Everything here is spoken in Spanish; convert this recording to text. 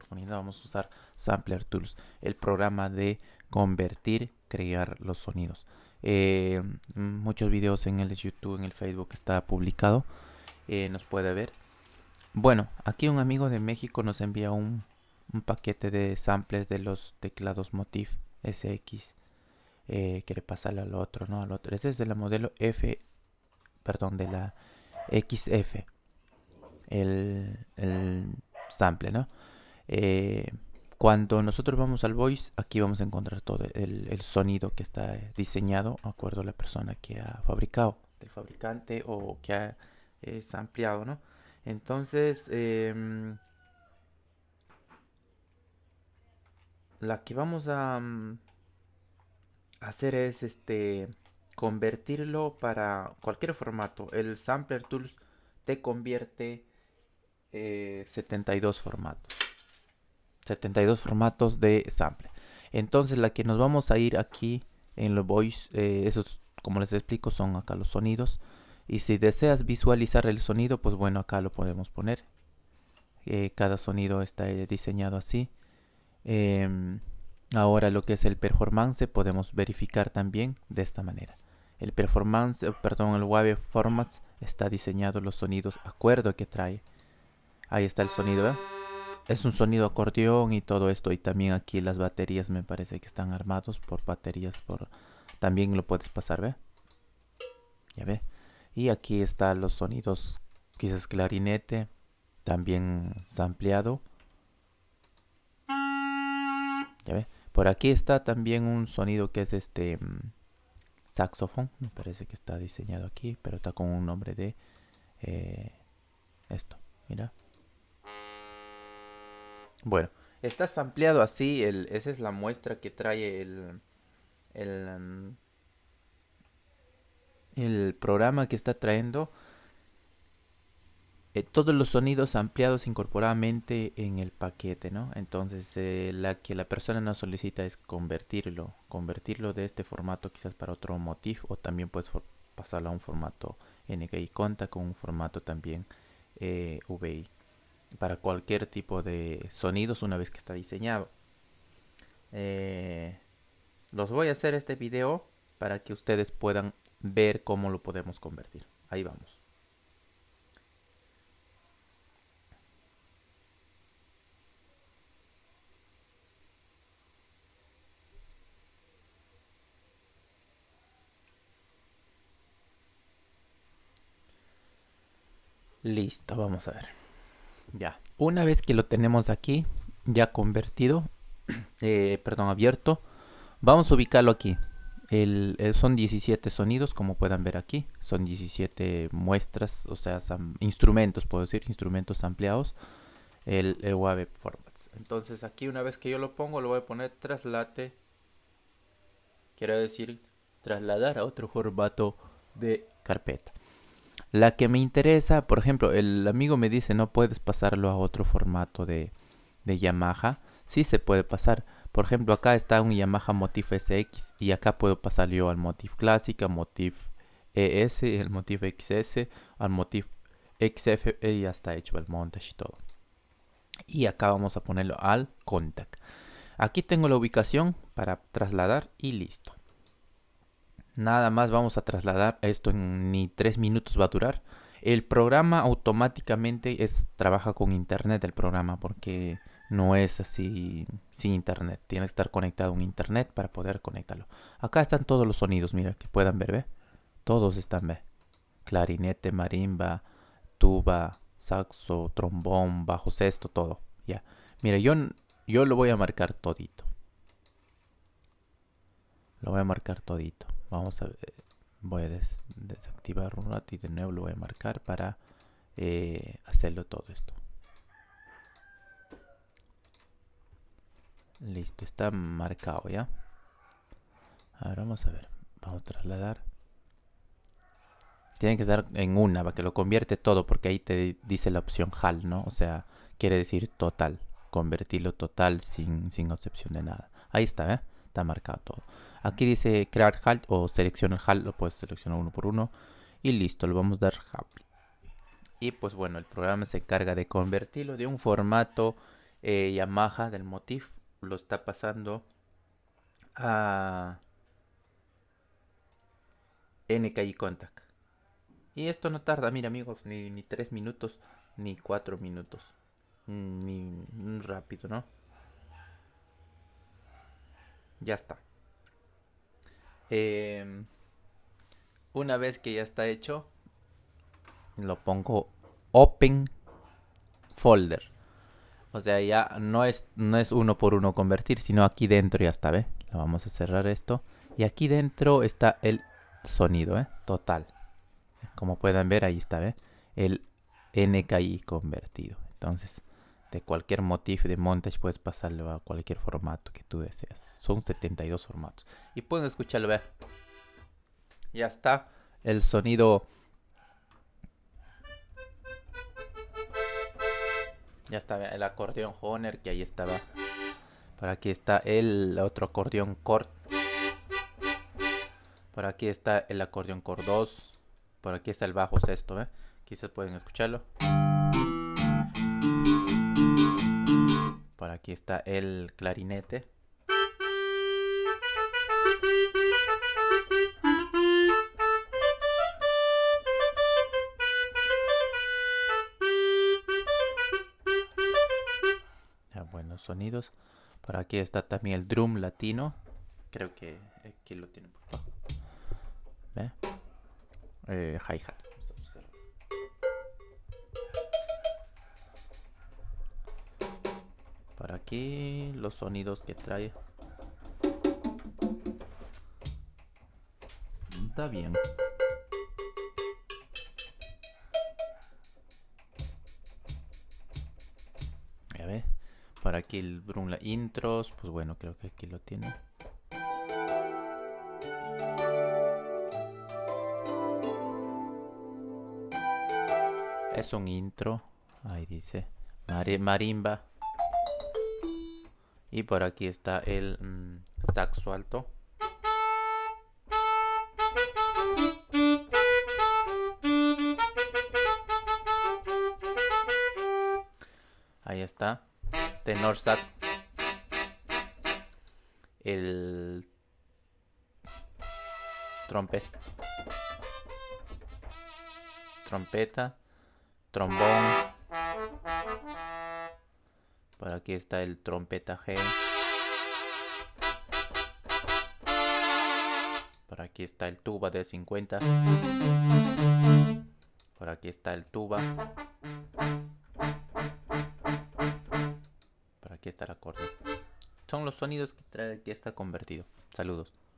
oportunidad vamos a usar Sampler Tools, el programa de convertir, crear los sonidos. Muchos videos en el YouTube, en el Facebook está publicado, nos puede ver. Bueno, aquí un amigo de México nos envía un paquete de samples de los teclados Motif SX. Quiere pasarle al otro, ¿no? Al otro. Ese es de la modelo F, perdón, de la XF. El sample, ¿no? Eh, Cuando nosotros vamos al voice, aquí vamos a encontrar todo el sonido que está diseñado de acuerdo a la persona que ha fabricado, del fabricante o que ha ampliado, ¿no? Entonces, la que vamos a hacer es convertirlo para cualquier formato. El Sampler Tools te convierte 72 formatos. 72 formatos de sample. Entonces la que nos vamos a ir aquí en los voice, esos como les explico son acá los sonidos. Y si deseas visualizar el sonido, pues bueno, acá lo podemos poner. Cada sonido está diseñado así. Ahora lo que es el performance podemos verificar también de esta manera. El performance, perdón, el wave formats está diseñado los sonidos acuerdo que trae. Ahí está el sonido, ¿eh? Es un sonido acordeón y todo esto. Y también aquí las baterías me parece que están armados por baterías. También lo puedes pasar, ¿ve? Ya ve. Y aquí están los sonidos. Quizás clarinete. También sampleado. Ya ve. Por aquí está también un sonido que es saxofón. Me parece que está diseñado aquí. Pero está con un nombre de esto. Mira. Bueno, está sampleado así. Esa es la muestra que trae el, um, el programa que está trayendo. Todos los sonidos ampliados incorporadamente en el paquete, ¿no? Entonces, la que la persona nos solicita es convertirlo de este formato quizás para otro motif o también puedes pasarlo a un formato NGI. Conta con un formato también VI para cualquier tipo de sonidos una vez que está diseñado. Los voy a hacer este video para que ustedes puedan ver cómo lo podemos convertir. Ahí vamos. Listo, vamos a ver. Ya. Una vez que lo tenemos aquí, ya convertido, perdón, abierto, vamos a ubicarlo aquí. Son 17 sonidos, como puedan ver aquí. Son 17 muestras, o sea, instrumentos, puedo decir, instrumentos ampliados. El Wave Formats. Entonces aquí una vez que yo lo pongo, lo voy a poner traslate. Quiero decir, trasladar a otro formato de carpeta. La que me interesa, por ejemplo, el amigo me dice no puedes pasarlo a otro formato de Yamaha. Sí se puede pasar. Por ejemplo, acá está un Yamaha Motif SX y acá puedo pasar yo al Motif Clásica, Motif ES, el Motif XS, al Motif XF y ya está hecho el montage y todo. Y acá vamos a ponerlo al Contact. Aquí tengo la ubicación para trasladar y listo. Nada más vamos a trasladar esto en ni 3 minutos va a durar. El programa automáticamente trabaja con internet el programa porque no es así sin internet. Tiene que estar conectado a un internet para poder conectarlo. Acá están todos los sonidos, mira, que puedan ver, ¿ve? Todos están, ¿ve? Clarinete, marimba, tuba, saxo, trombón, bajo sexto, todo. Ya. Mira, yo lo voy a marcar todito. Lo voy a marcar todito. Vamos a ver. Voy a desactivar un rato y de nuevo lo voy a marcar para hacerlo todo esto. Listo, está marcado ya. Ahora vamos a ver. Vamos a trasladar. Tiene que estar en una para que lo convierte todo porque ahí te dice la opción HAL, ¿no? O sea, quiere decir total. Convertirlo total sin excepción de nada. Ahí está, ¿eh? Está marcado todo. Aquí dice crear HAL o seleccionar HAL. Lo puedes seleccionar uno por uno. Y listo, lo vamos a dar HAL. Y pues bueno, el programa se encarga de convertirlo de un formato Yamaha del Motif lo está pasando a NKI Contact. Y esto no tarda, mira amigos, ni 3 minutos, ni 4 minutos. Ni rápido, ¿no? Ya está. Eh, una vez que ya está hecho, lo pongo Open Folder. O sea, ya no es uno por uno convertir, sino aquí dentro ya está, ¿ve? Lo vamos a cerrar esto. Y aquí dentro está el sonido, ¿eh? Total. Como pueden ver, ahí está, ¿ve? El NKI convertido. Entonces, de cualquier motif de montage puedes pasarlo a cualquier formato que tú deseas. Son 72 formatos. Y pueden escucharlo, ¿ve? Ya está el sonido. Ya está, ¿ve? El acordeón Honer, que ahí estaba. Por aquí está el otro acordeón Cord. Por aquí está el acordeón Cord 2. Por aquí está el bajo sexto, ¿eh? Quizás pueden escucharlo. Por aquí está el clarinete. Ya, buenos sonidos. Por aquí está también el drum latino. Creo que aquí lo tienen por abajo. ¿Ve? Hi-hat. Por aquí los sonidos que trae. Está bien. Ya ve. Por aquí el Brunla intros. Pues bueno, creo que aquí lo tiene. Es un intro. Ahí dice. Marimba. Y por aquí está el saxo alto. Ahí está. Tenor sax. El trompeta. Trombón. Por aquí está el trompeta G. Por aquí está el tuba de 50. Por aquí está el tuba. Por aquí está el acorde. Son los sonidos que trae que está convertido. Saludos.